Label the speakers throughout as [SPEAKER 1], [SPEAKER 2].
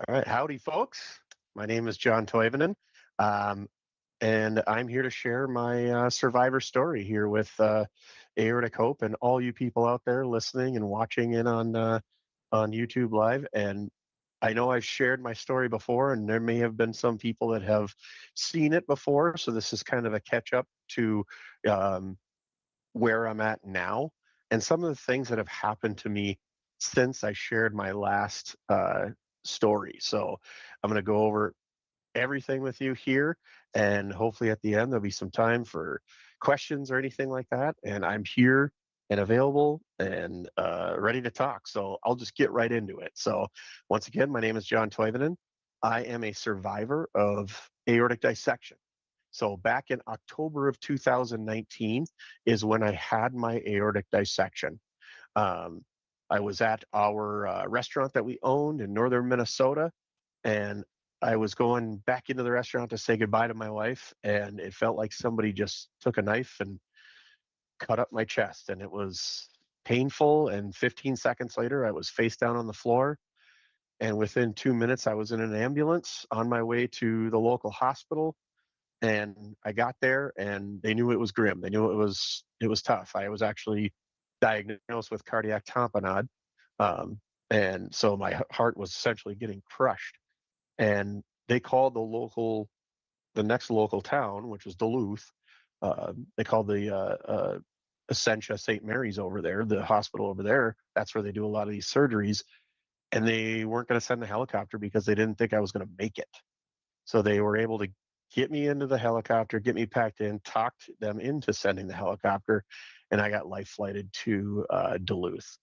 [SPEAKER 1] All right, howdy, folks. My name is John Toivonen, um, and I'm here to share my survivor story here with Aortic Hope and all you people out there listening and watching in on YouTube Live. And I know I've shared my story before, and there may have been some people that have seen it before. So this is kind of a catch up to um, where I'm at now and some of the things that have happened to me since I shared my last story. So I'm going to go over everything with you here, and hopefully at the end there'll be some time for questions or anything like that. And I'm here and available and ready to talk. So I'll just get right into it. So once again, my name is John Toivonen. I am a survivor of aortic dissection. So back in October of 2019 is when I had my aortic dissection. Um, I was at our restaurant that we owned in northern Minnesota, and I was going back into the restaurant to say goodbye to my wife, and it felt like somebody just took a knife and cut up my chest, and it was painful. And 15 seconds later, I was face down on the floor. And within 2 minutes, I was in an ambulance on my way to the local hospital. And I got there, and they knew it was grim. They knew it was tough. I was actually diagnosed with cardiac tamponade, um, and so my heart was essentially getting crushed. And they called the next local town, which was Duluth. They called the Essentia St. Mary's over there, the hospital over there. That's where they do a lot of these surgeries. And they weren't going to send the helicopter because they didn't think I was going to make it. So they were able to get me into the helicopter, get me packed in, talked them into sending the helicopter, and I got life flighted to Duluth.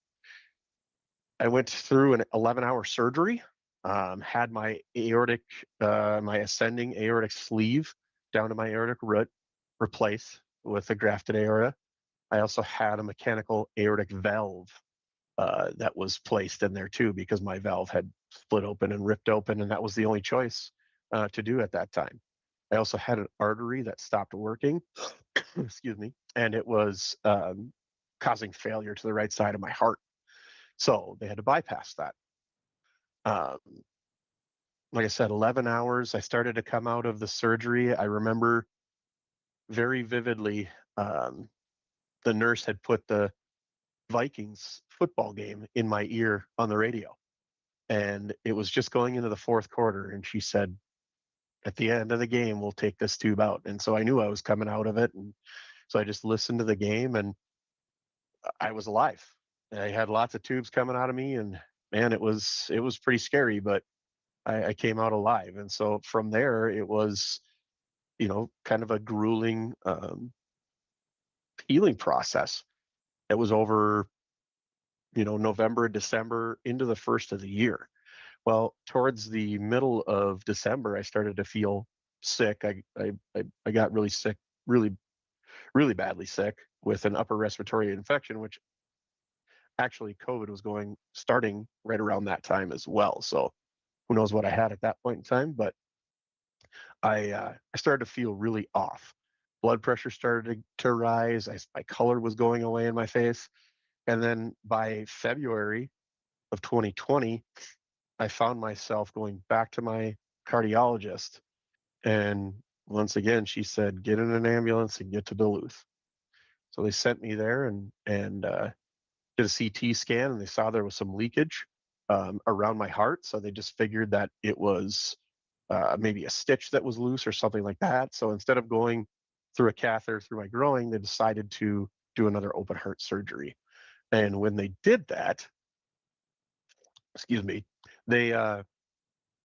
[SPEAKER 1] I went through an 11-hour surgery, had my my ascending aortic sleeve down to my aortic root replaced with a grafted aorta. I also had a mechanical aortic valve that was placed in there too because my valve had split open and ripped open, and that was the only choice to do at that time. I also had an artery that stopped working, excuse me, and it was causing failure to the right side of my heart. So they had to bypass that. Um, like I said, 11 hours. I started to come out of the surgery. I remember very vividly the nurse had put the Vikings football game in my ear on the radio. And it was just going into the fourth quarter. And she said, at the end of the game, we'll take this tube out. And so I knew I was coming out of it. And so I just listened to the game, and I was alive. I had lots of tubes coming out of me, and man, it was pretty scary, but I came out alive. And so from there, it was, kind of a grueling healing process. It was over, November, December, into the first of the year. Well, towards the middle of December, I started to feel sick. I got really sick, really, really badly sick with an upper respiratory infection, which actually COVID was starting right around that time as well. So who knows what I had at that point in time, but I started to feel really off. Blood pressure started to rise. My color was going away in my face. And then by February of 2020, I found myself going back to my cardiologist. And once again, she said, get in an ambulance and get to Duluth. So they sent me there and did a CT scan, and they saw there was some leakage around my heart. So they just figured that it was maybe a stitch that was loose or something like that. So instead of going through a catheter through my groin, they decided to do another open heart surgery. And when they did that, excuse me, they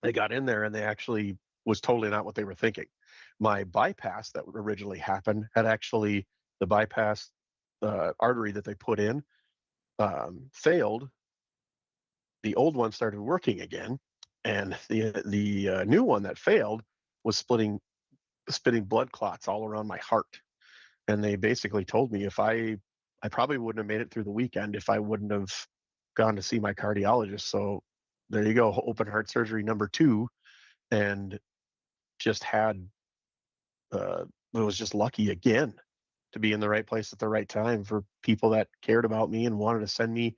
[SPEAKER 1] they got in there, and they actually was totally not what they were thinking. My bypass that originally happened had actually the bypass artery that they put in failed. The old one started working again, and the new one that failed was spitting blood clots all around my heart. And they basically told me if I probably wouldn't have made it through the weekend if I wouldn't have gone to see my cardiologist. So there you go, open heart surgery number two, and just had I was just lucky again to be in the right place at the right time for people that cared about me and wanted to send me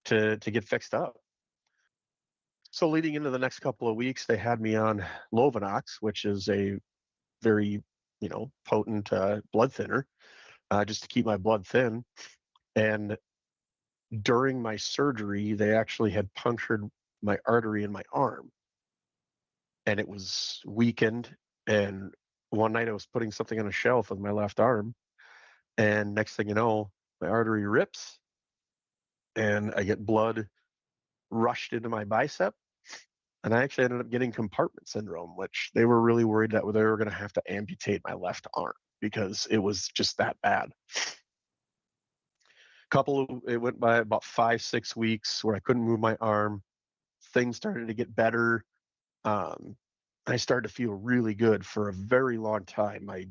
[SPEAKER 1] to get fixed up. So leading into the next couple of weeks, they had me on Lovenox, which is a very, potent blood thinner, just to keep my blood thin. And during my surgery, they actually had punctured my artery in my arm, and it was weakened. And one night I was putting something on a shelf with my left arm, and next thing you know, my artery rips, and I get blood rushed into my bicep. And I actually ended up getting compartment syndrome, which they were really worried that they were going to have to amputate my left arm because it was just that bad. It went by about 5, 6 weeks where I couldn't move my arm. Things started to get better. Um, I started to feel really good for a very long time. My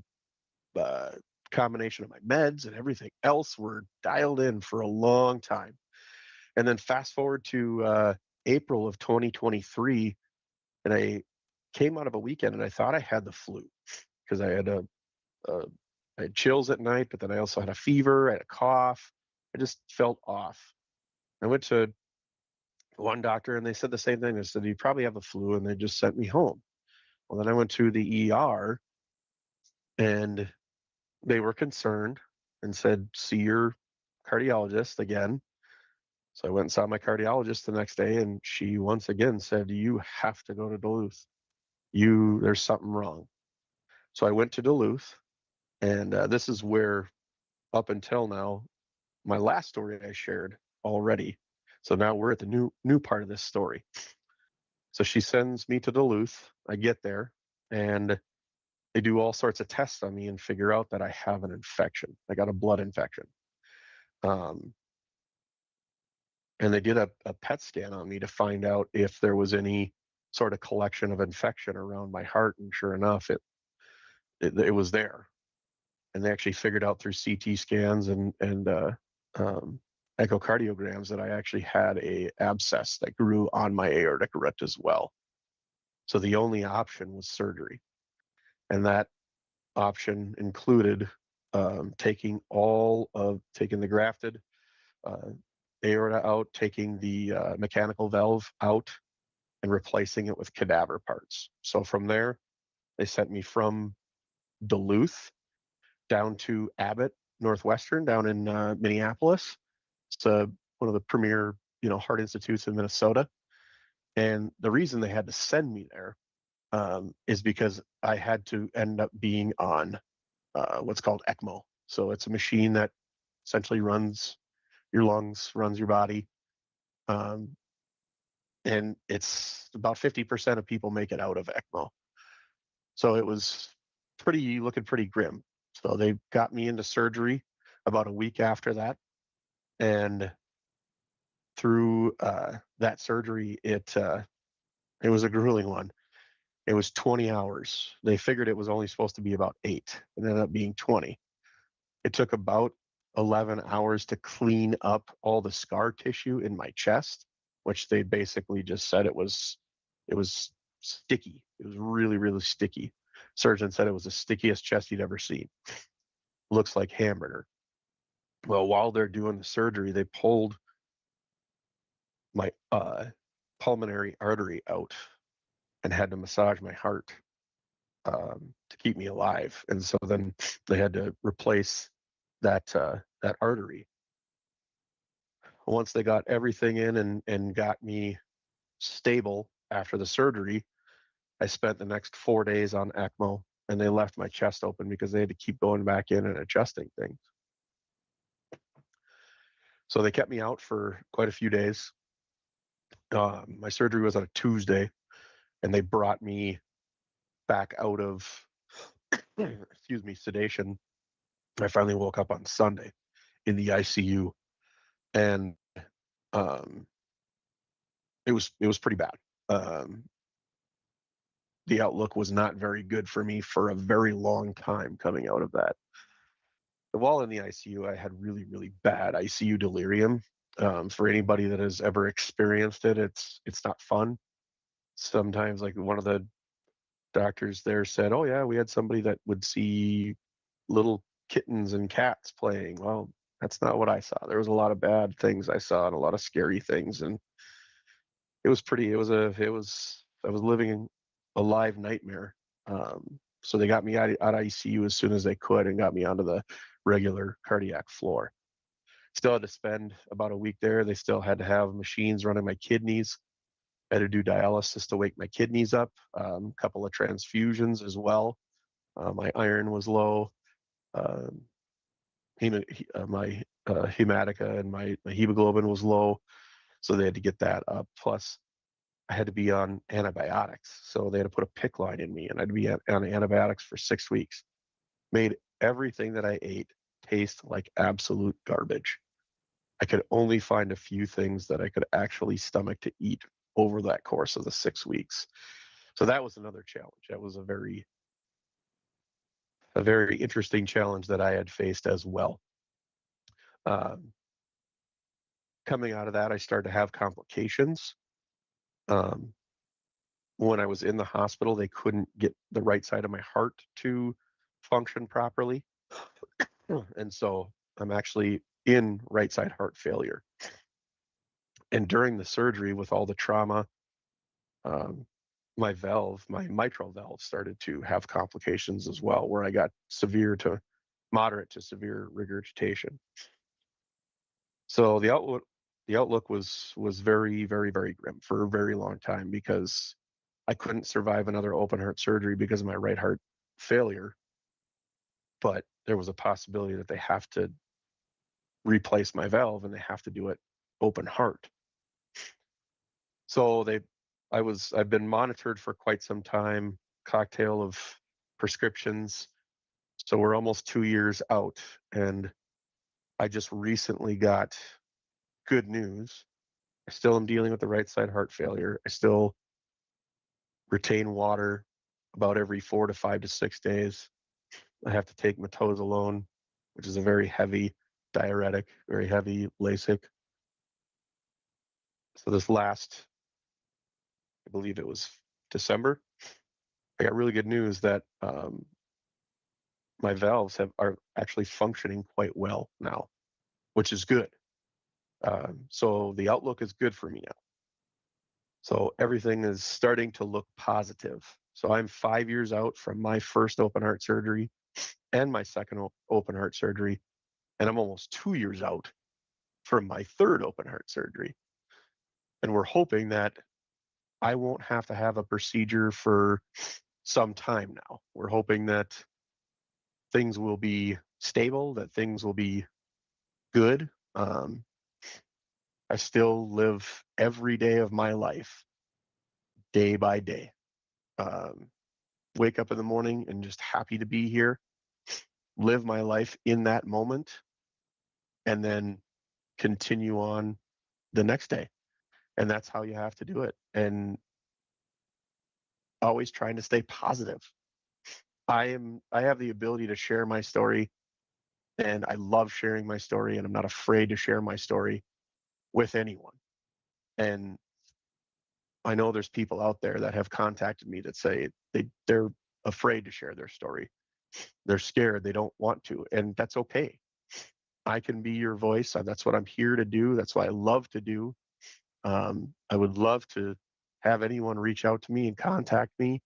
[SPEAKER 1] uh, combination of my meds and everything else were dialed in for a long time. And then fast forward to April of 2023, and I came out of a weekend and I thought I had the flu because a I had chills at night, but then I also had a fever, I had a cough. I just felt off. I went to one doctor and they said the same thing. They said, "You probably have the flu," and they just sent me home. Well, then I went to the ER and they were concerned and said, "See your cardiologist again." So I went and saw my cardiologist the next day, and she once again said, "You have to go to Duluth. There's something wrong." So I went to Duluth, and this is where, up until now, my last story I shared already. So now we're at the new part of this story. So she sends me to Duluth. I get there, and they do all sorts of tests on me and figure out that I have an infection. I got a blood infection. Um, and they did a PET scan on me to find out if there was any sort of collection of infection around my heart. And sure enough, it was there. And they actually figured out through CT scans and um, echocardiograms that I actually had a abscess that grew on my aortic root as well. So the only option was surgery, and that option included taking the grafted uh, aorta out, taking the mechanical valve out, and replacing it with cadaver parts. So from there, they sent me from Duluth down to Abbott Northwestern down in Minneapolis. It's one of the premier, heart institutes in Minnesota. And the reason they had to send me there is because I had to end up being on what's called ECMO. So it's a machine that essentially runs your lungs, runs your body. Um, and it's about 50% of people make it out of ECMO. So it was looking pretty grim. So they got me into surgery about a week after that. And through that surgery, it was a grueling one. It was 20 hours. They figured it was only supposed to be about 8. It ended up being 20. It took about 11 hours to clean up all the scar tissue in my chest, which they basically just said it was sticky. It was really, really sticky. Surgeon said it was the stickiest chest he'd ever seen. Looks like hamburger. Well, while they're doing the surgery, they pulled my pulmonary artery out and had to massage my heart to keep me alive. And so then they had to replace that artery. Once they got everything in and got me stable after the surgery, I spent the next 4 days on ECMO, and they left my chest open because they had to keep going back in and adjusting things. So they kept me out for quite a few days. My surgery was on a Tuesday, and they brought me back out of, excuse me, sedation. I finally woke up on Sunday in the ICU, and um, it was pretty bad. Um, the outlook was not very good for me for a very long time coming out of that. While in the ICU, I had really, really bad ICU delirium. For anybody that has ever experienced it, it's not fun. Sometimes, like one of the doctors there said, "Oh yeah, we had somebody that would see little kittens and cats playing." Well, that's not what I saw. There was a lot of bad things I saw and a lot of scary things, and it was pretty. I was living a live nightmare. So they got me out of ICU as soon as they could and got me onto the regular cardiac floor. Still had to spend about a week there. They still had to have machines running my kidneys. I had to do dialysis to wake my kidneys up. A couple of transfusions as well. My iron was low. Um, my hematica and my hemoglobin was low, so they had to get that up. Plus, I had to be on antibiotics, so they had to put a PICC line in me, and I'd be on antibiotics for 6 weeks. Made everything that I ate taste like absolute garbage. I could only find a few things that I could actually stomach to eat over that course of the 6 weeks. So that was another challenge. That was a very interesting challenge that I had faced as well. Um, Coming out of that, I started to have complications. Um, when I was in the hospital, they couldn't get the right side of my heart to function properly. And so I'm actually in right side heart failure. And during the surgery, with all the trauma, um, my mitral valve started to have complications as well, where I got severe to moderate to severe regurgitation. So the outlook was very, very, very grim for a very long time because I couldn't survive another open heart surgery because of my right heart failure. But there was a possibility that they have to replace my valve and they have to do it open heart. So I've been monitored for quite some time, cocktail of prescriptions. So we're almost 2 years out, and I just recently got good news. I still am dealing with the right side heart failure. I still retain water about every 4 to 5 to 6 days. I have to take metozolone, which is a very heavy diuretic, very heavy Lasix. So this last, I believe it was December, I got really good news that my valves are actually functioning quite well now, which is good. So the outlook is good for me now. So everything is starting to look positive. So I'm 5 years out from my first open heart surgery and my second open heart surgery, and I'm almost 2 years out from my third open heart surgery. And we're hoping that I won't have to have a procedure for some time now. We're hoping that things will be stable, that things will be good. I still live every day of my life, day by day. Um, Wake up in the morning and just happy to be here, live my life in that moment, and then continue on the next day. And that's how you have to do it. And always trying to stay positive. I have the ability to share my story, and I love sharing my story, and I'm not afraid to share my story with anyone. And I know there's people out there that have contacted me that say they're afraid to share their story. They're scared, they don't want to, and that's okay. I can be your voice. That's what I'm here to do. That's what I love to do. I would love to have anyone reach out to me and contact me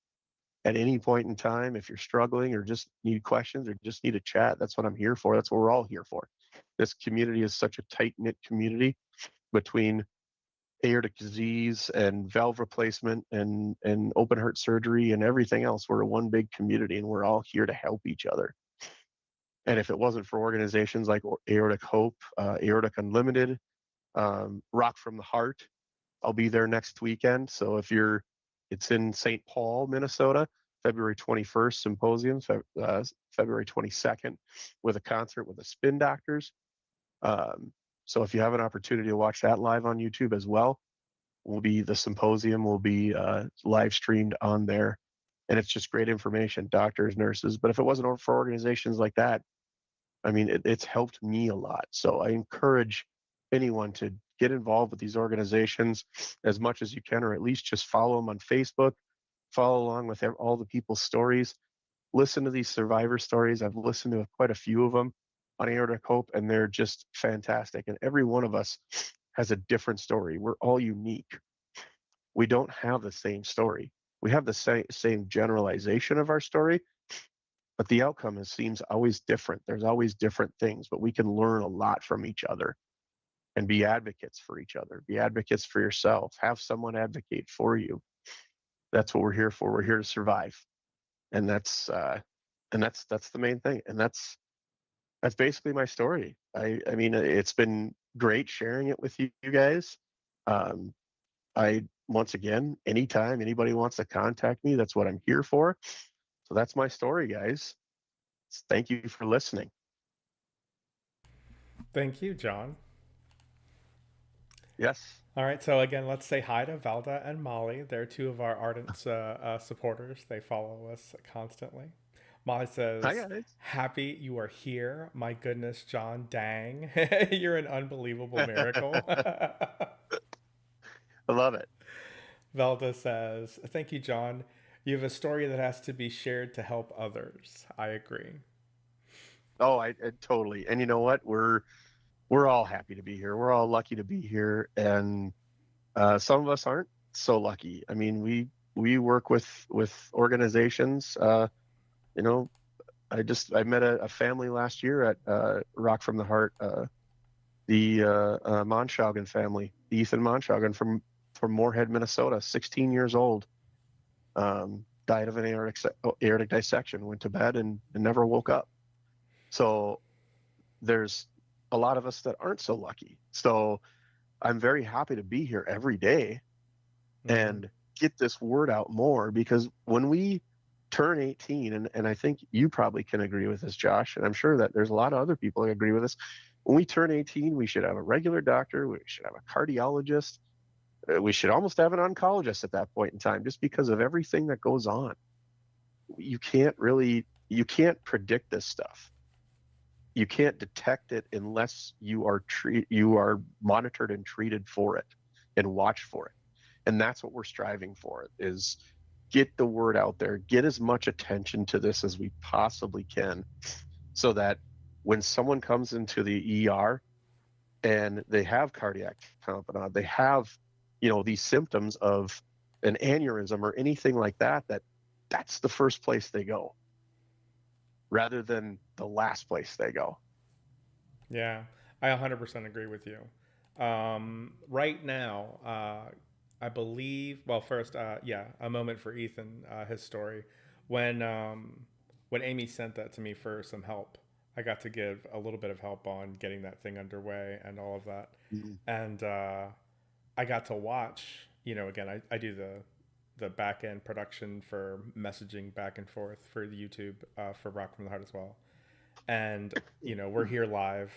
[SPEAKER 1] at any point in time if you're struggling or just need questions or just need a chat. That's what I'm here for. That's what we're all here for. This community is such a tight knit community between aortic disease and valve replacement and open heart surgery and everything else. We're one big community and we're all here to help each other. And if it wasn't for organizations like Aortic Hope, Aortic Unlimited, Rock from the Heart, I'll be there next weekend. So it's in St. Paul, Minnesota, February 21st symposium, February 22nd with a concert with the Spin Doctors. So if you have an opportunity to watch that live on YouTube as well, the symposium will be live streamed on there. And it's just great information, doctors, nurses. But if it wasn't for organizations like that, I mean, it's helped me a lot. So I encourage anyone to get involved with these organizations as much as you can, or at least just follow them on Facebook, follow along with all the people's stories, listen to these survivor stories. I've listened to quite a few of them on Aortic Hope, and they're just fantastic. And every one of us has a different story. We're all unique. we don't have the same story. We have the same generalization of our story, but the outcome seems always different. There's always different things, but we can learn a lot from each other and be advocates for each other, be advocates for yourself, have someone advocate for you. That's what we're here for. We're here to survive. And that's the main thing. And that's basically my story. I mean, it's been great sharing it with you guys. Um, I once again, anytime anybody wants to contact me, that's what I'm here for. So that's my story, guys. Thank you for listening.
[SPEAKER 2] Thank you, John.
[SPEAKER 1] Yes.
[SPEAKER 2] All right, so again, let's say hi to Valda and Molly. They're two of our ardent supporters. They follow us constantly. Molly
[SPEAKER 1] Hi
[SPEAKER 2] says,
[SPEAKER 1] guys.
[SPEAKER 2] "Happy you are here. My goodness, John, dang. You're an unbelievable miracle."
[SPEAKER 1] I love it.
[SPEAKER 2] Velda says, "Thank you, John. You have a story that has to be shared to help others." I agree.
[SPEAKER 1] Oh, I totally. And you know what? We're all happy to be here. We're all lucky to be here, and some of us aren't so lucky. I mean, we work with organizations. You know, I met a family last year at Rock from the Heart, the Monshaugen family, the Ethan Monshaugen from Moorhead, Minnesota, 16 years old, died of an aortic dissection, went to bed and never woke up. So there's a lot of us that aren't so lucky. So I'm very happy to be here every day
[SPEAKER 2] Mm-hmm.
[SPEAKER 1] and get this word out more, because when we turn 18, and I think you probably can agree with this, Josh, and I'm sure that there's a lot of other people that agree with this. When we turn 18, we should have a regular doctor, we should have a cardiologist, we should almost have an oncologist at that point in time, just because of everything that goes on. You can't predict this stuff. You can't detect it unless you are monitored and treated for it and watched for it. And that's what we're striving for, is get the word out there, get as much attention to this as we possibly can, so that when someone comes into the ER and they have cardiac tamponade, they have, these symptoms of an aneurysm or anything like that, that's the first place they go rather than the last place they go.
[SPEAKER 2] Yeah, I 100% agree with you. Right now, I believe. Well, first, yeah, a moment for Ethan, his story. When um, when Amy sent that to me for some help, I got to give a little bit of help on getting that thing underway and all of that.
[SPEAKER 1] Mhm.
[SPEAKER 2] And I got to watch. Again, I do the back end production for messaging back and forth for the YouTube for Rock from the Heart as well. And we're here live,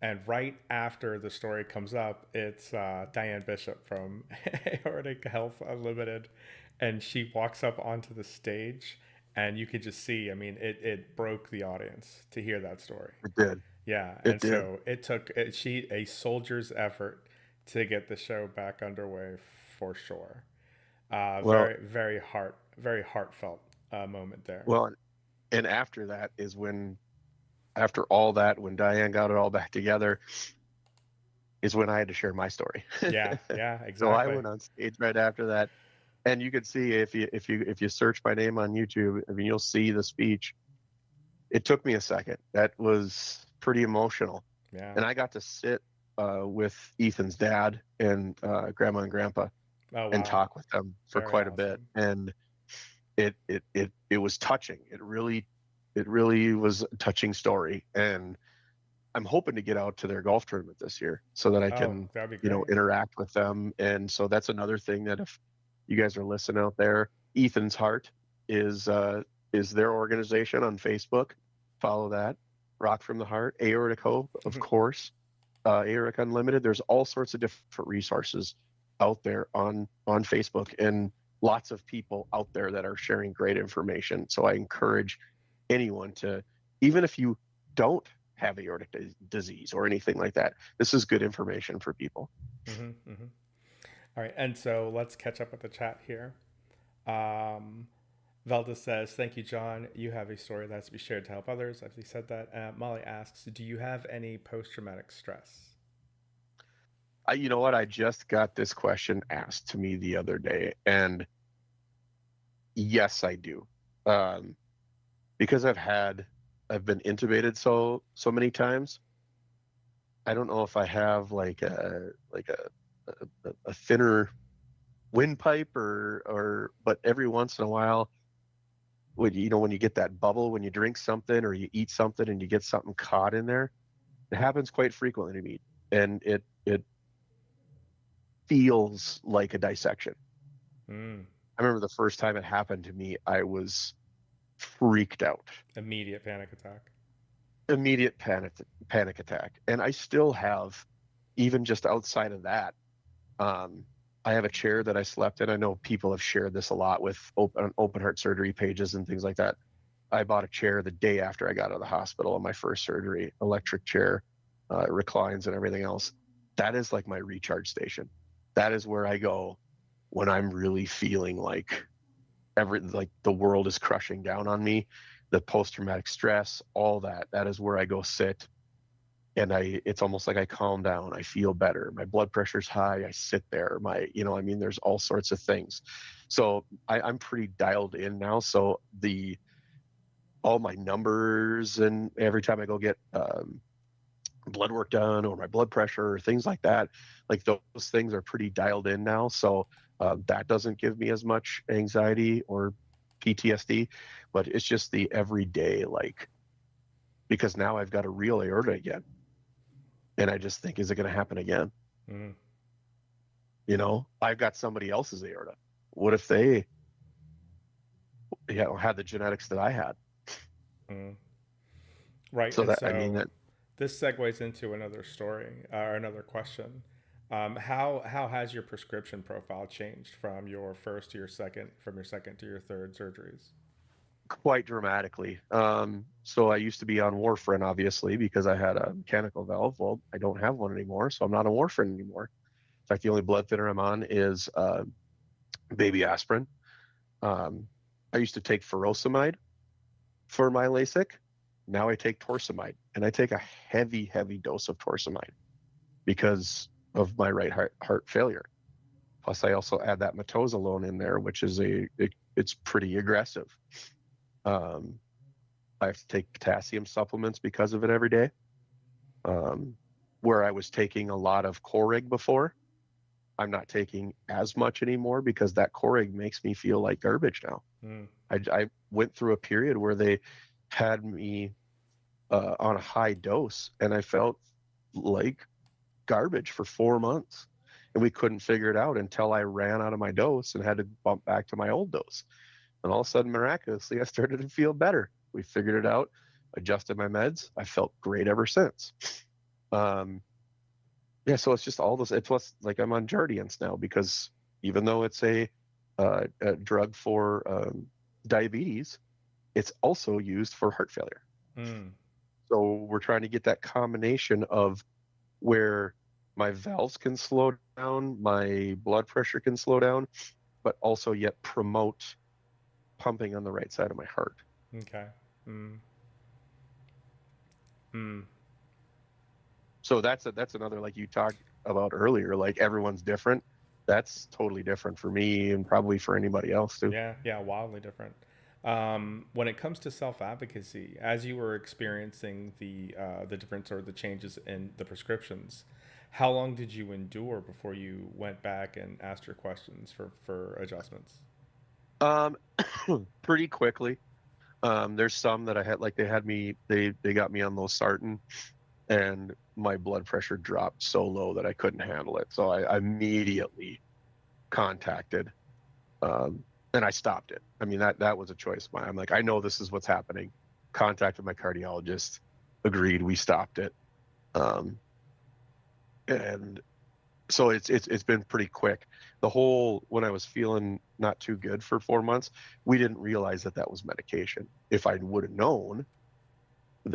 [SPEAKER 2] and right after the story comes up, it's Diane Bishop from Aortic Health Unlimited, and she walks up onto the stage, and you could just see. I mean, it broke the audience to hear that story.
[SPEAKER 1] It did.
[SPEAKER 2] Yeah,
[SPEAKER 1] It
[SPEAKER 2] and
[SPEAKER 1] did.
[SPEAKER 2] so it took a soldier's effort to get the show back underway for sure.
[SPEAKER 1] Well,
[SPEAKER 2] Very heartfelt moment there.
[SPEAKER 1] well, and after that is when, after all that, when Diane got it all back together, is when I had to share my story.
[SPEAKER 2] Yeah, yeah,
[SPEAKER 1] So I
[SPEAKER 2] exactly.
[SPEAKER 1] went on stage right after that, and you could see, if you search my name on YouTube, I mean, you'll see the speech. It took me a second. That was pretty emotional,
[SPEAKER 2] Yeah.
[SPEAKER 1] and I got to sit with Ethan's dad and grandma and grandpa
[SPEAKER 2] Oh
[SPEAKER 1] and
[SPEAKER 2] wow.
[SPEAKER 1] talk with them for
[SPEAKER 2] Very
[SPEAKER 1] quite a bit,
[SPEAKER 2] awesome.
[SPEAKER 1] and it was touching. It really was a touching story, and I'm hoping to get out to their golf tournament this year so that I
[SPEAKER 2] Oh,
[SPEAKER 1] can,
[SPEAKER 2] that'd be great.
[SPEAKER 1] interact with them. And so that's another thing, that if you guys are listening out there, Ethan's Heart is is their organization on Facebook. Follow that. Rock from the Heart, Aortic Hope, of course, Aortic Unlimited. There's all sorts of different resources out there on Facebook, and lots of people out there that are sharing great information. So I encourage anyone to, even if you don't have aortic disease or anything like that, this is good information for people.
[SPEAKER 2] Mm-hmm, mm-hmm. All right, and so let's catch up with the chat here. Um, Velda says, "Thank you, John. You have a story that has to be shared to help others." I've already said that. Molly asks, "Do you have any post-traumatic stress?"
[SPEAKER 1] You know what? I just got this question asked to me the other day, and yes, I do. Um, because I've been intubated so many times. I don't know if I have like a thinner windpipe but every once in a while, when you get that bubble when you drink something or you eat something and you get something caught in there, it happens quite frequently to me, and it feels like a dissection.
[SPEAKER 2] Mm.
[SPEAKER 1] I remember the first time it happened to me, I was freaked out.
[SPEAKER 2] Immediate panic attack.
[SPEAKER 1] Immediate panic attack. And I still have, even just outside of that, um, I have a chair that I slept in. I know people have shared this a lot with open heart surgery pages and things like that. I bought a chair the day after I got out of the hospital on my first surgery, electric chair, reclines and everything else. That is like my recharge station. That is where I go when I'm really feeling like the world is crushing down on me, the post traumatic stress, all that. That is where I go sit, and it's almost like I calm down. I feel better. My blood pressure's high. I sit there. There's all sorts of things. So I'm pretty dialed in now. So the all my numbers, and every time I go get blood work done or my blood pressure or things like that, like those things are pretty dialed in now. So that doesn't give me as much anxiety or PTSD, but it's just the everyday, like, because now I've got a real aorta again. And I just think, is it going to happen again?
[SPEAKER 2] Mm.
[SPEAKER 1] I've got somebody else's aorta. What if they had the genetics that I had?
[SPEAKER 2] Mm. Right.
[SPEAKER 1] So
[SPEAKER 2] And
[SPEAKER 1] that, I mean,
[SPEAKER 2] so this segues into another story or another question. How has your prescription profile changed from your first to your second, from your second to your third surgeries?
[SPEAKER 1] quite dramatically. So I used to be on warfarin, obviously, because I had a mechanical valve. Well, I don't have one anymore, so I'm not on warfarin anymore. In fact, the only blood thinner I'm on is baby aspirin. Um, I used to take furosemide for my LASIK. Now I take torsemide, and I take a heavy, heavy dose of torsemide because of my right heart failure. Plus, I also add that metozolone in there, which is it's pretty aggressive. Um, I have to take potassium supplements because of it every day. Um, where I was taking a lot of Corig before, I'm not taking as much anymore because that Corig makes me feel like garbage now.
[SPEAKER 2] Mm.
[SPEAKER 1] I went through a period where they had me on a high dose, and I felt like garbage for 4 months. And we couldn't figure it out until I ran out of my dose and had to bump back to my old dose. And all of a sudden, miraculously, I started to feel better. We figured it out, adjusted my meds. I felt great ever since. Um, yeah, so it's just all those. Plus, like, I'm on Jardiance now because even though it's a drug for diabetes, it's also used for heart failure.
[SPEAKER 2] Mm.
[SPEAKER 1] So we're trying to get that combination of where my valves can slow down, my blood pressure can slow down, but also yet promote pumping on the right side of my heart.
[SPEAKER 2] Okay. Mm. Mm.
[SPEAKER 1] So that's another, like you talked about earlier, like everyone's different. That's totally different for me and probably for anybody else too.
[SPEAKER 2] Yeah. Yeah. Wildly different. When it comes to self advocacy, as you were experiencing the difference or the changes in the prescriptions, how long did you endure before you went back and asked your questions for adjustments?
[SPEAKER 1] Um, pretty quickly. There's some that I had, like they got me on losartan, and my blood pressure dropped so low that I couldn't handle it. So I immediately contacted, um, and I stopped it. I mean, that was a choice of mine. I'm like, I know this is what's happening. Contacted my cardiologist, agreed, we stopped it. Um, and so it's been pretty quick. The whole, when I was feeling not too good for 4 months, we didn't realize that was medication. If I would have known,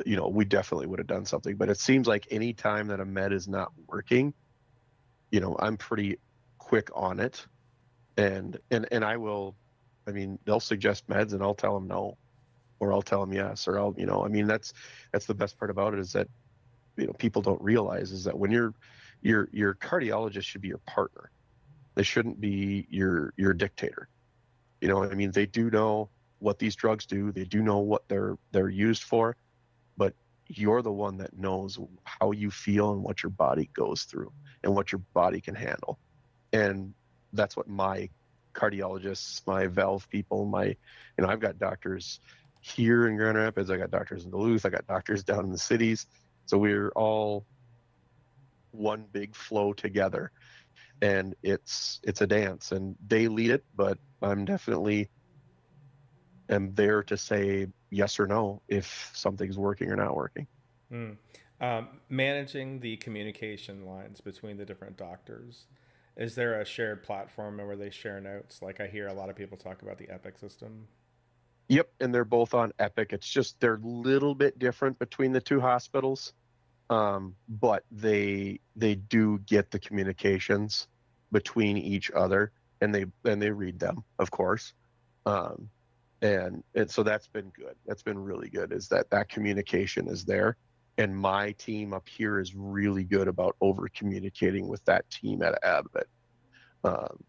[SPEAKER 1] we definitely would have done something. But it seems like any time that a med is not working, I'm pretty quick on it, and I will. I mean, they'll suggest meds, and I'll tell them no, or I'll tell them yes, or I mean, that's the best part about it, is that people don't realize is that when your cardiologist should be your partner. They shouldn't be your dictator. You know what I mean? They do know what these drugs do. They do know what they're used for, but you're the one that knows how you feel and what your body goes through and what your body can handle. And that's what my cardiologists, my valve people, I've got doctors here in Grand Rapids. I got doctors in Duluth. I got doctors down in the cities. So we're all one big flow together, and it's a dance, and they lead it, but I'm definitely am there to say yes or no if something's working or not working.
[SPEAKER 2] Mm. Managing the communication lines between the different doctors. Is there a shared platform where they share notes? Like I hear a lot of people talk about the Epic system.
[SPEAKER 1] Yep, and they're both on Epic. It's just they're a little bit different between the two hospitals, but they do get the communications between each other, and they read them, of course. Um, and so that's been good. That's been really good. Is that communication is there, and my team up here is really good about over communicating with that team at Abbott. Um,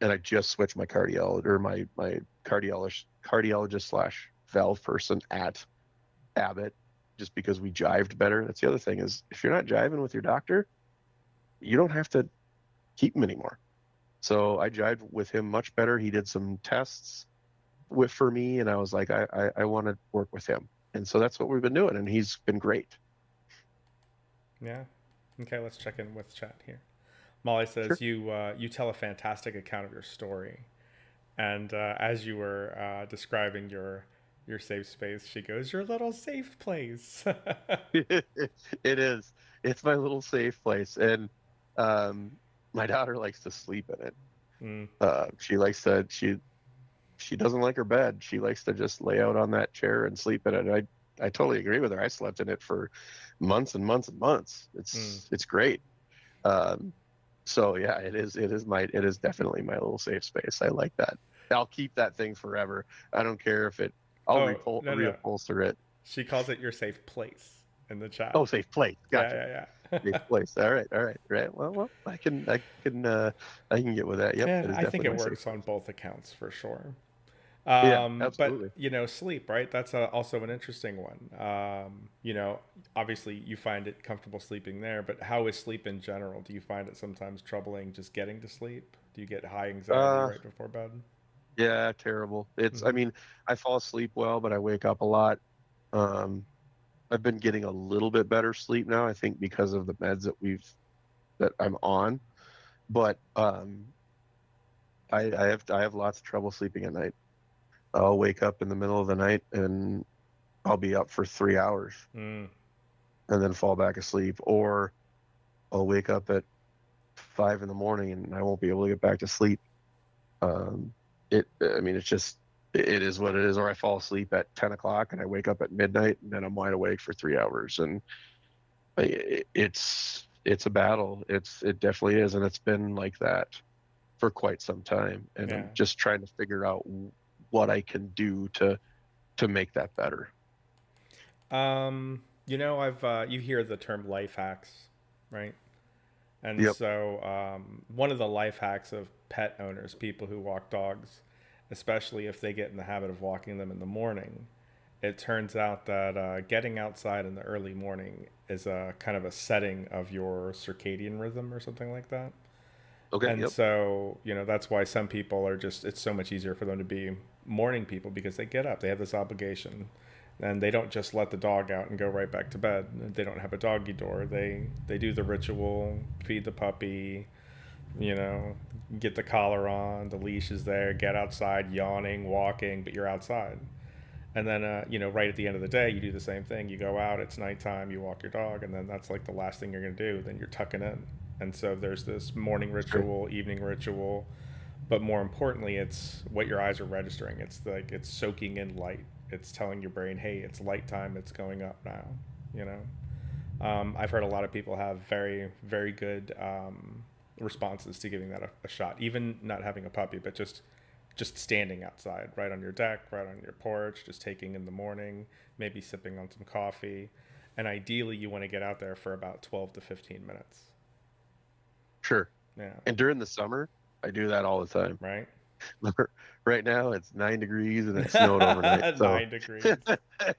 [SPEAKER 1] and I just switched my cardiologist or my cardiologist slash valve person at Abbott just because we jived better. That's the other thing is if you're not jiving with your doctor, you don't have to keep him anymore. So I jived with him much better. He did some tests for me, and I was like, I want to work with him, and so that's what we've been doing, and he's been great.
[SPEAKER 2] Yeah. Okay, let's check in with chat here. Molly
[SPEAKER 1] Sure.
[SPEAKER 2] says you tell a fantastic account of your story, and as you were describing your safe space, she goes, "Your little safe place."
[SPEAKER 1] It is. It's my little safe place, and um, my daughter likes to sleep in it.
[SPEAKER 2] Mm.
[SPEAKER 1] She likes to she doesn't like her bed. She likes to just lay out on that chair and sleep in it. And I totally agree with her. I slept in it for months and months and months.
[SPEAKER 2] Mm.
[SPEAKER 1] It's great. Um, so yeah, it is definitely my little safe space. I like that. I'll keep that thing forever. I don't care if I'll
[SPEAKER 2] Oh no,
[SPEAKER 1] reupholster it.
[SPEAKER 2] she calls it your safe place in the chat.
[SPEAKER 1] Oh, safe place. Gotcha.
[SPEAKER 2] Yeah, yeah,
[SPEAKER 1] Safe
[SPEAKER 2] yeah.
[SPEAKER 1] place. All right. All right. Right. Well, I can get with that. Yep.
[SPEAKER 2] And
[SPEAKER 1] It is
[SPEAKER 2] I think
[SPEAKER 1] definitely
[SPEAKER 2] it
[SPEAKER 1] my safe
[SPEAKER 2] works on
[SPEAKER 1] place.
[SPEAKER 2] both accounts for sure.
[SPEAKER 1] Yeah,
[SPEAKER 2] But
[SPEAKER 1] absolutely.
[SPEAKER 2] sleep, right? That's also an interesting one. Obviously you find it comfortable sleeping there, but how is sleep in general? Do you find it sometimes troubling just getting to sleep? Do you get high anxiety
[SPEAKER 1] Uh,
[SPEAKER 2] right before bed?
[SPEAKER 1] yeah, terrible. I
[SPEAKER 2] Mm-hmm.
[SPEAKER 1] mean, I fall asleep well, but I wake up a lot. Um, I've been getting a little bit better sleep now, I think because of the meds that I'm on. But I have lots of trouble sleeping at night. I'll wake up in the middle of the night and I'll be up for 3 hours
[SPEAKER 2] Mm.
[SPEAKER 1] and then fall back asleep, or I'll wake up at 5 in the morning and I won't be able to get back to sleep. Um, I mean, it is what it is. Or I fall asleep at 10 o'clock and I wake up at midnight and then I'm wide awake for 3 hours. And it's a battle. It definitely is. And it's been like that for quite some time. And
[SPEAKER 2] Yeah.
[SPEAKER 1] I'm just trying to figure out what I can do to make that better.
[SPEAKER 2] I've you hear the term life hacks, right? And
[SPEAKER 1] Yep.
[SPEAKER 2] so, one of the life hacks of pet owners, people who walk dogs, especially if they get in the habit of walking them in the morning, it turns out that getting outside in the early morning is a kind of a setting of your circadian rhythm or something like that.
[SPEAKER 1] Okay.
[SPEAKER 2] And
[SPEAKER 1] Yep.
[SPEAKER 2] so, that's why some people are just, it's so much easier for them to be morning people because they get up, they have this obligation. And they don't just let the dog out and go right back to bed. They don't have a doggy door. They do the ritual, feed the puppy, you know, get the collar on, the leash is there, get outside, yawning, walking, but you're outside. And then, right at the end of the day, you do the same thing. You go out, it's nighttime, you walk your dog, and then that's like the last thing you're going to do. Then you're tucking in. And so there's this morning
[SPEAKER 1] Sure.
[SPEAKER 2] ritual, evening ritual, but more importantly, it's what your eyes are registering. It's like it's soaking in light. It's telling your brain, hey, it's light time, it's going up now, you know? I've heard a lot of people have very, very good responses to giving that a shot, even not having a puppy, but just standing outside, right on your deck, right on your porch, just taking in the morning, maybe sipping on some coffee. and ideally you want to get out there for about 12 to 15 minutes.
[SPEAKER 1] Sure.
[SPEAKER 2] Yeah.
[SPEAKER 1] And during the summer, I do that all the time.
[SPEAKER 2] Right.
[SPEAKER 1] Right now it's 9 degrees and it snowed overnight. So
[SPEAKER 2] 9 degrees.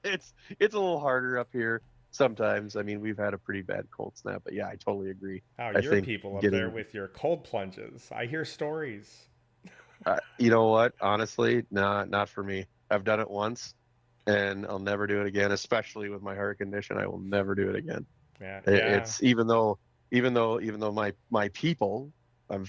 [SPEAKER 1] it's a little harder up here sometimes. I mean, we've had a pretty bad cold snap, but yeah, I totally agree.
[SPEAKER 2] How
[SPEAKER 1] I
[SPEAKER 2] your
[SPEAKER 1] think
[SPEAKER 2] people up there
[SPEAKER 1] getting,
[SPEAKER 2] with your cold plunges. I hear stories.
[SPEAKER 1] you know what, honestly, nah, not for me. I've done it once and I'll never do it again, especially with my heart condition. I will never do it again.
[SPEAKER 2] Yeah, yeah.
[SPEAKER 1] It's even though my people, I'm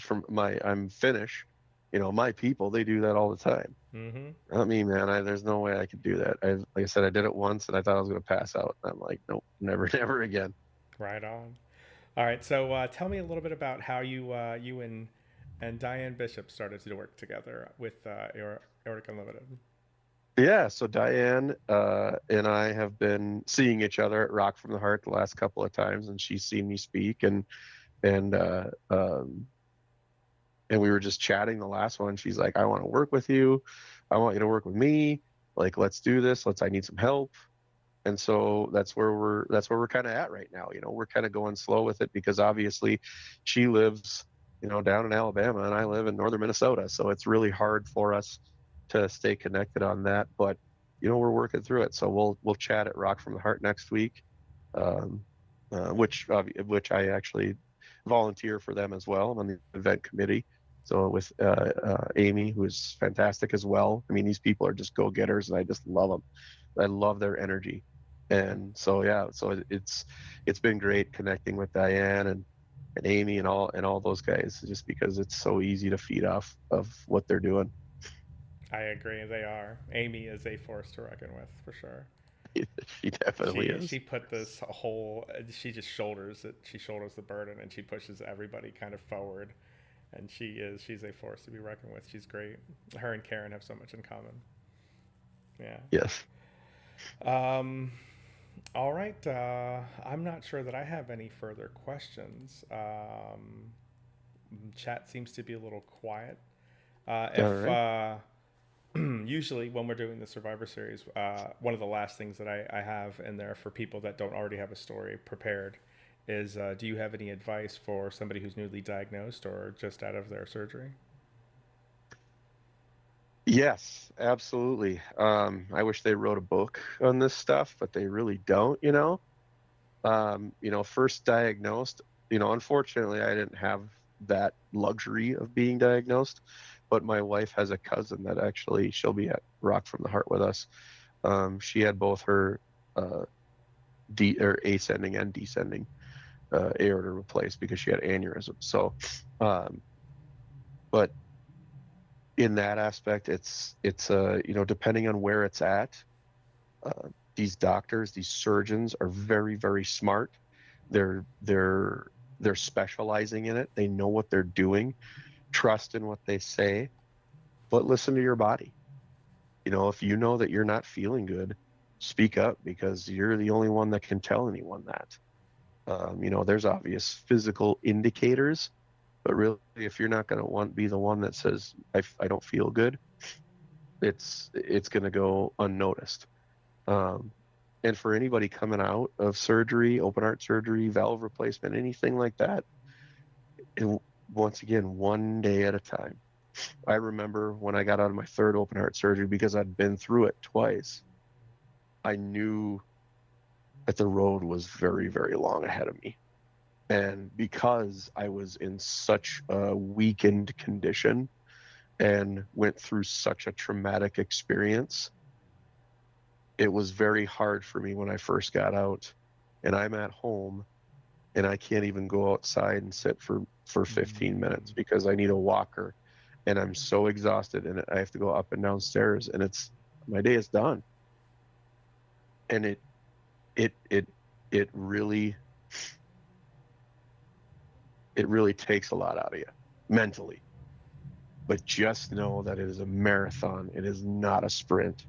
[SPEAKER 1] Finnish, my people, they do that all the time.
[SPEAKER 2] Mm-hmm.
[SPEAKER 1] Not me, man. There's no way I could do that. Like I said, I did it once and I thought I was going to pass out. I'm like, nope, never, never again.
[SPEAKER 2] Right on. All right, so tell me a little bit about how you and Diane Bishop started to work together with Aortic Unlimited.
[SPEAKER 1] Yeah. So Diane and I have been seeing each other at Rock from the Heart the last couple of times, and she's seen me speak, and and we were just chatting the last one. She's like, I want to work with you. I want you to work with me. Like, let's do this. I need some help. And so that's where we're kind of at right now. We're kind of going slow with it because obviously she lives, down in Alabama and I live in northern Minnesota. So it's really hard for us to stay connected on that. But we're working through it. So we'll chat at Rock from the Heart next week, um, which I actually volunteer for them as well. I'm on the event committee. So with Amy, who is fantastic as well. I mean, these people are just go-getters, and I just love them. I love their energy. And so yeah, so it's been great connecting with Diane and Amy and all those guys, just because it's so easy to feed off of what they're doing.
[SPEAKER 2] I agree, they are. Amy is a force to reckon with for sure.
[SPEAKER 1] She definitely
[SPEAKER 2] She
[SPEAKER 1] is.
[SPEAKER 2] put this whole she just shoulders it. She shoulders the burden and she pushes everybody kind of forward. And she's a force to be reckoned with. She's great. Her and Karen have so much in common. Yeah.
[SPEAKER 1] Yes.
[SPEAKER 2] Um, all right. I'm not sure that I have any further questions. Chat seems to be a little quiet.
[SPEAKER 1] All
[SPEAKER 2] If
[SPEAKER 1] right.
[SPEAKER 2] Usually when we're doing the Survivor Series, one of the last things that I have in there for people that don't already have a story prepared is do you have any advice for somebody who's newly diagnosed or just out of their surgery?
[SPEAKER 1] Yes, absolutely. I wish they wrote a book on this stuff, but they really don't. First diagnosed, unfortunately, I didn't have that luxury of being diagnosed, but my wife has a cousin that actually she'll be at Rock from the Heart with us. She had both her uh, or ascending and descending aorta replaced because she had aneurysm. So, um, but in that aspect, it's depending on where it's at, uh, these doctors, these surgeons are very, very smart. They're specializing in it. They know what they're doing. Trust in what they say, but listen to your body. If you know that you're not feeling good, speak up because you're the only one that can tell anyone that. There's obvious physical indicators, but really, if you're not going to be the one that says I don't feel good, it's going to go unnoticed. Um, and for anybody coming out of surgery, open heart surgery, valve replacement, anything like that, and once again, one day at a time. I remember when I got out of my third open heart surgery, because I'd been through it twice, I knew that the road was very, very long ahead of me. And because I was in such a weakened condition and went through such a traumatic experience, it was very hard for me when I first got out and I'm at home and I can't even go outside and sit for 15 minutes
[SPEAKER 2] Mm,
[SPEAKER 1] because I need a walker and I'm so exhausted and I have to go up and down stairs and it's my day is done. And it it it really it really takes a lot out of you mentally. But just know that it is a marathon. It is not a sprint.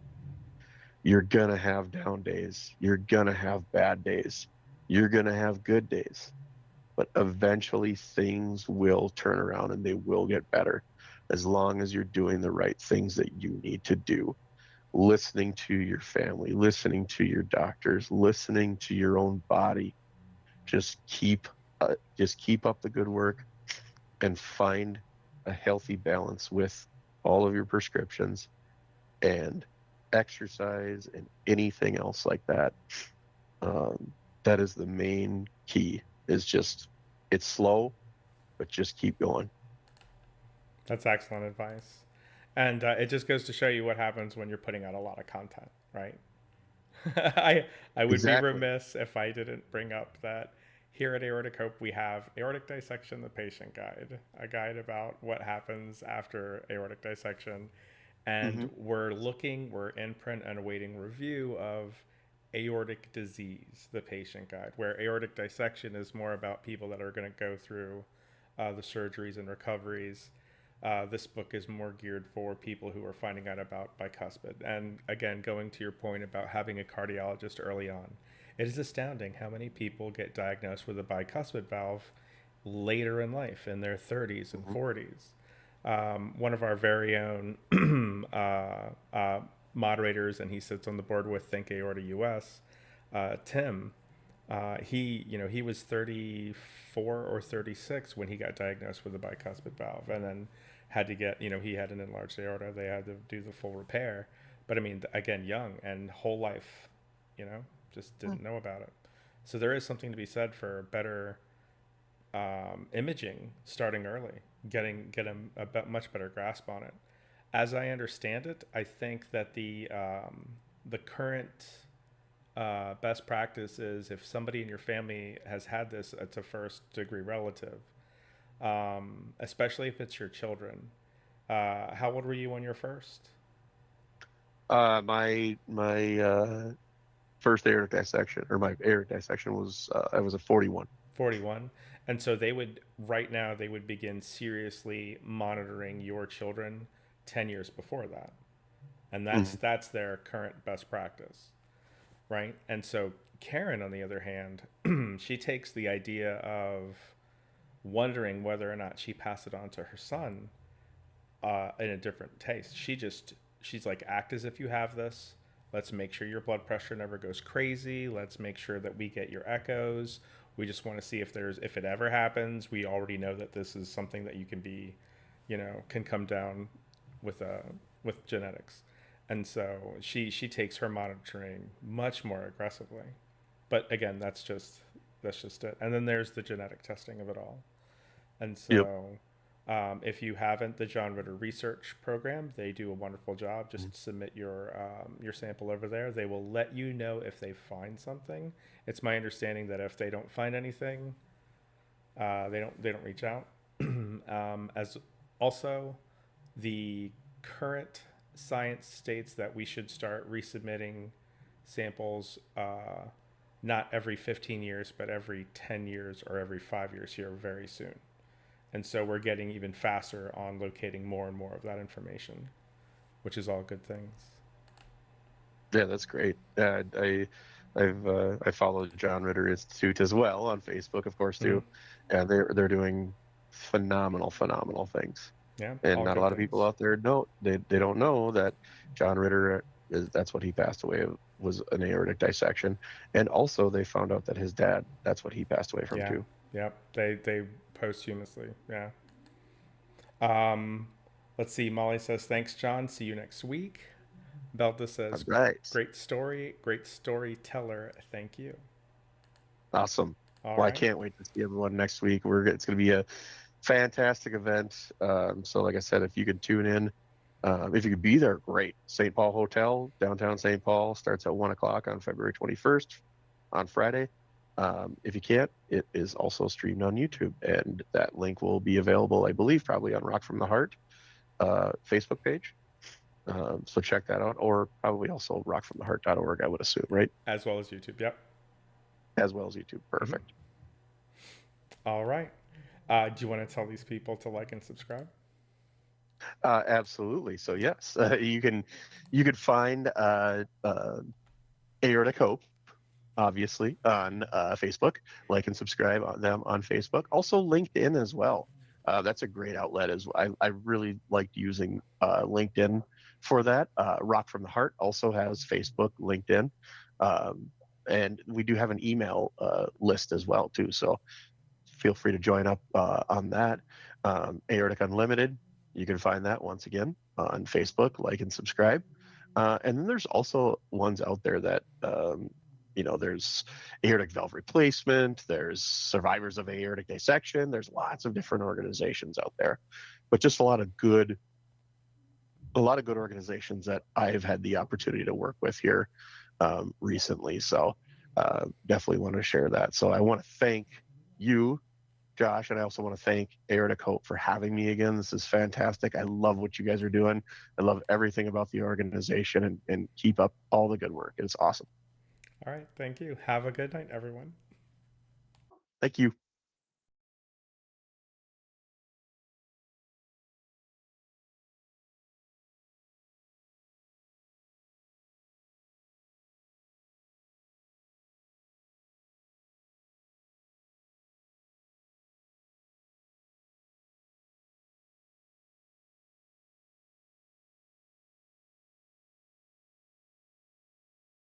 [SPEAKER 1] You're going to have down days. You're going to have bad days. You're going to have good days. But eventually things will turn around and they will get better as long as you're doing the right things that you need to do. listening to your family, listening to your doctors, listening to your own body. Just keep up the good work and find a healthy balance with all of your prescriptions and exercise and anything else like that. That is the main key. Is just it's slow, but just keep going.
[SPEAKER 2] That's excellent advice. And it just goes to show you what happens when you're putting out a lot of content, right? I would be
[SPEAKER 1] Exactly.
[SPEAKER 2] remiss if I didn't bring up that here at Aortic Hope we have Aortic Dissection, the patient guide, a guide about what happens after aortic dissection, and
[SPEAKER 1] Hmm.
[SPEAKER 2] we're in print and awaiting review of Aortic Disease, the patient guide, where aortic dissection is more about people that are going to go through the surgeries and recoveries. This book is more geared for people who are finding out about bicuspid. And again, going to your point about having a cardiologist early on, it is astounding how many people get diagnosed with a bicuspid valve later in life, in their 30s and
[SPEAKER 1] Hmm.
[SPEAKER 2] 40s. One of our very own moderators, and he sits on the board with Think Aorta US, Tim. He was 34 or 36 when he got diagnosed with a bicuspid valve, and then had to get, he had an enlarged aorta. They had to do the full repair. But I mean, again, young and whole life, just didn't know about it. So there is something to be said for better imaging starting early, getting a much better grasp on it. As I understand it, I think that the current best practice is if somebody in your family has had this, it's a first degree relative, especially if it's your children. How old were you when you're first?
[SPEAKER 1] My first aortic dissection, or my aortic dissection, was I was a 41.
[SPEAKER 2] 41. And so right now, they would begin seriously monitoring your children 10 years before that. And that's
[SPEAKER 1] Hmm.
[SPEAKER 2] that's their current best practice, right? And so Karen, on the other hand, she takes the idea of wondering whether or not she passed it on to her son in a different taste. She's like, act as if you have this. Let's make sure your blood pressure never goes crazy. Let's make sure that we get your echoes. We just want to see if it ever happens, we already know that this is something that you can be, can come down with with genetics. And so she takes her monitoring much more aggressively. But again, that's just it. And then there's the genetic testing of it all. And
[SPEAKER 1] Yep.
[SPEAKER 2] so, if you haven't, the John Ritter Research Program, they do a wonderful job. Just submit your sample over there. They will let you know if they find something. It's my understanding that if they don't find anything, they don't reach out. As also, the current science states that we should start resubmitting samples, not every 15 years, but every 10 years or every 5 years here very soon. And so we're getting even faster on locating more and more of that information, which is all good things.
[SPEAKER 1] Yeah, that's great. I follow John Ritter Institute as well on Facebook, of course,
[SPEAKER 2] Mm-hmm.
[SPEAKER 1] too. And they're doing phenomenal things.
[SPEAKER 2] Yeah,
[SPEAKER 1] And
[SPEAKER 2] all
[SPEAKER 1] not a
[SPEAKER 2] good
[SPEAKER 1] lot of people
[SPEAKER 2] things.
[SPEAKER 1] out there know, they don't know that John Ritter that's what he passed away of, was an aortic dissection. And also they found out that his dad, that's what he passed away from
[SPEAKER 2] Yeah,
[SPEAKER 1] too.
[SPEAKER 2] yep. They posthumously. Yeah. Um, let's see. Molly says, "Thanks, John. See you next week." Belta
[SPEAKER 1] All
[SPEAKER 2] says,
[SPEAKER 1] right.
[SPEAKER 2] great storyteller. Thank you."
[SPEAKER 1] Awesome.
[SPEAKER 2] All
[SPEAKER 1] Well, I
[SPEAKER 2] right.
[SPEAKER 1] can't wait to see everyone next week. It's going to be a fantastic event. So, like I said, if you could tune in, if you could be there, great. St. Paul Hotel, downtown St. Paul, starts at 1 o'clock on February 21st on Friday. If you can't, it is also streamed on YouTube, and that link will be available, I believe, probably on Rock from the Heart Facebook page. So check that out, or probably also rockfromtheheart.org, I would assume, right?
[SPEAKER 2] As well as YouTube. Yep.
[SPEAKER 1] As well as YouTube.
[SPEAKER 2] Mm-hmm.
[SPEAKER 1] Perfect.
[SPEAKER 2] All right. Do you want to tell these people to like and subscribe?
[SPEAKER 1] Absolutely. So yes, you could find Aortic Hope, obviously, on Facebook. Like and subscribe on them on Facebook. Also LinkedIn as well. That's a great outlet as well. I really liked using LinkedIn for that. Rock from the Heart also has Facebook, LinkedIn, um, and we do have an email list as well too. So feel free to join up on that. Aortic Unlimited, you can find that once again on Facebook. Like and subscribe. And then there's also ones out there that there's aortic valve replacement, there's survivors of aortic dissection, there's lots of different organizations out there, but just a lot of good organizations that I've had the opportunity to work with here recently. So definitely want to share that. So I want to thank you, Josh, and I also want to thank Aortic Hope for having me again. This is fantastic. I love what you guys are doing. I love everything about the organization, and keep up all the good work. It's awesome.
[SPEAKER 2] All right. Thank you. Have a good night, everyone.
[SPEAKER 1] Thank you.